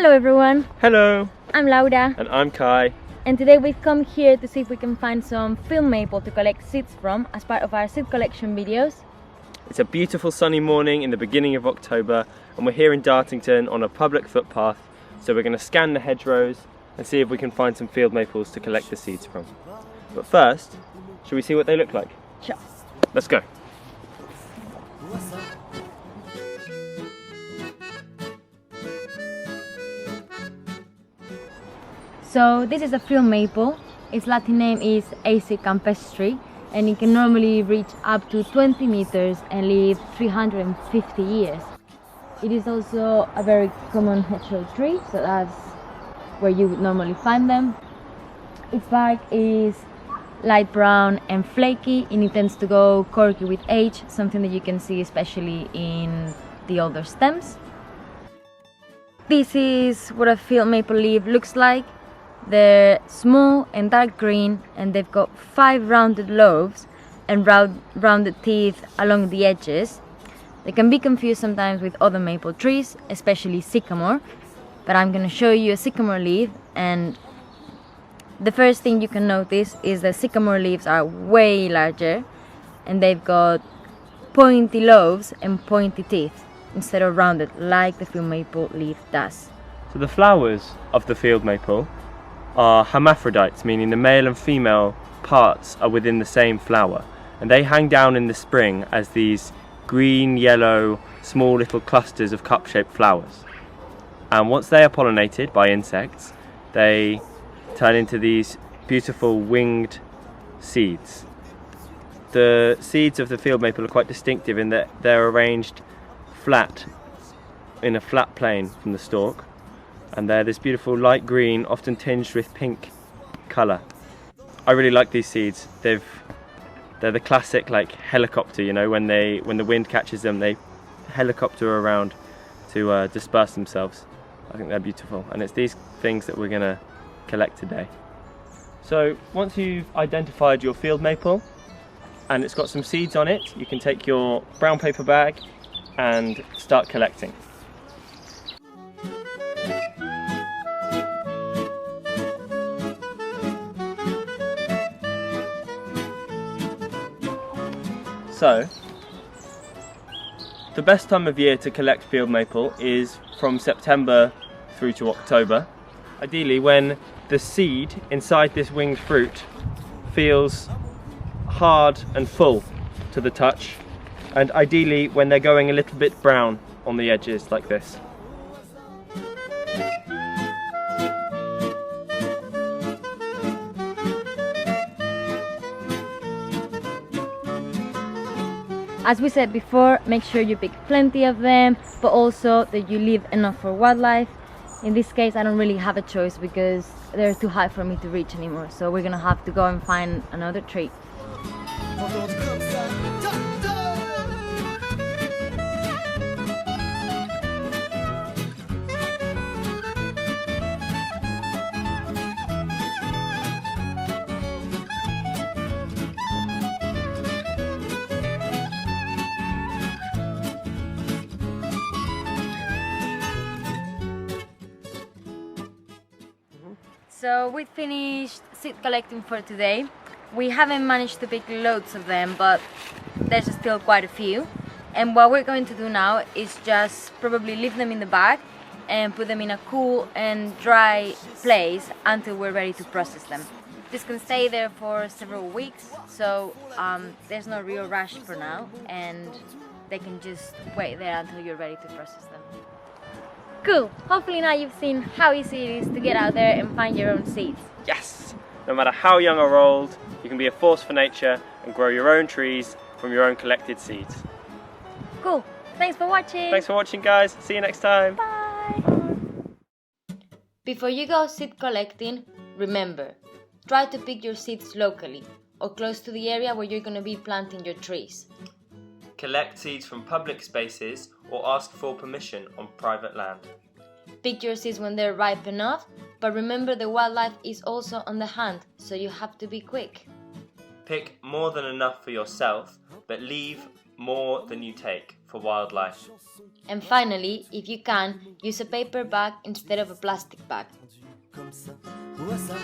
Hello everyone, Hello, I'm Laura and I'm Kai. and today we've come here to see if we can find some field maple to collect seeds from as part of our seed collection videos. It's a beautiful sunny morning in the beginning of October and we're here in Dartington on a public footpath, so we're going to scan the hedgerows and see if we can find some field maples to collect the seeds from. But first, should we see what they look like? Sure. Let's go. So this is a field maple. Its Latin name is AC campestri and it can normally reach up to 20 meters and live 350 years. It is also a very common hedgerow tree, so that's where you would normally find them. Its bark is light brown and flaky and it tends to go corky with age, something that you can see especially in the older stems. This is what a field maple leaf looks like. They're small and dark green and they've got 5 rounded lobes and rounded teeth along the edges. They can be confused sometimes with other maple trees, especially sycamore, but I'm going to show you a sycamore leaf, and the first thing you can notice is that sycamore leaves are way larger and they've got pointy lobes and pointy teeth instead of rounded like the field maple leaf does. So the flowers of the field maple are hermaphrodites, meaning the male and female parts are within the same flower, and they hang down in the spring as these green, yellow, small little clusters of cup-shaped flowers. And once they are pollinated by insects, they turn into these beautiful winged seeds. The seeds of the field maple are quite distinctive in that they're arranged flat, in a flat plane from the stalk, and they're this beautiful light green, often tinged with pink colour. I really like these seeds. They're the classic like helicopter, you know, when the wind catches them, they helicopter around to disperse themselves. I think they're beautiful, and it's these things that we're going to collect today. So once you've identified your field maple and it's got some seeds on it, you can take your brown paper bag and start collecting. So, the best time of year to collect field maple is from September through to October. Ideally when the seed inside this winged fruit feels hard and full to the touch, and ideally when they're going a little bit brown on the edges like this. As we said before, make sure you pick plenty of them, but also that you leave enough for wildlife. In this case, I don't really have a choice because they're too high for me to reach anymore, so we're gonna have to go and find another tree. So we finished seed collecting for today. We haven't managed to pick loads of them, but there's still quite a few. And what we're going to do now is just probably leave them in the bag and put them in a cool and dry place until we're ready to process them. This can stay there for several weeks, so there's no real rush for now, and they can just wait there until you're ready to process them. Cool! Hopefully now you've seen how easy it is to get out there and find your own seeds. Yes! No matter how young or old, you can be a force for nature and grow your own trees from your own collected seeds. Cool! Thanks for watching! Thanks for watching, guys. See you next time. Bye! Before you go seed collecting, remember, try to pick your seeds locally or close to the area where you're going to be planting your trees. Collect seeds from public spaces or ask for permission on private land. Pick your seeds when they're ripe enough, but remember the wildlife is also on the hunt, so you have to be quick. Pick more than enough for yourself, but leave more than you take for wildlife. And finally, if you can, use a paper bag instead of a plastic bag. Comme ça ou à ça.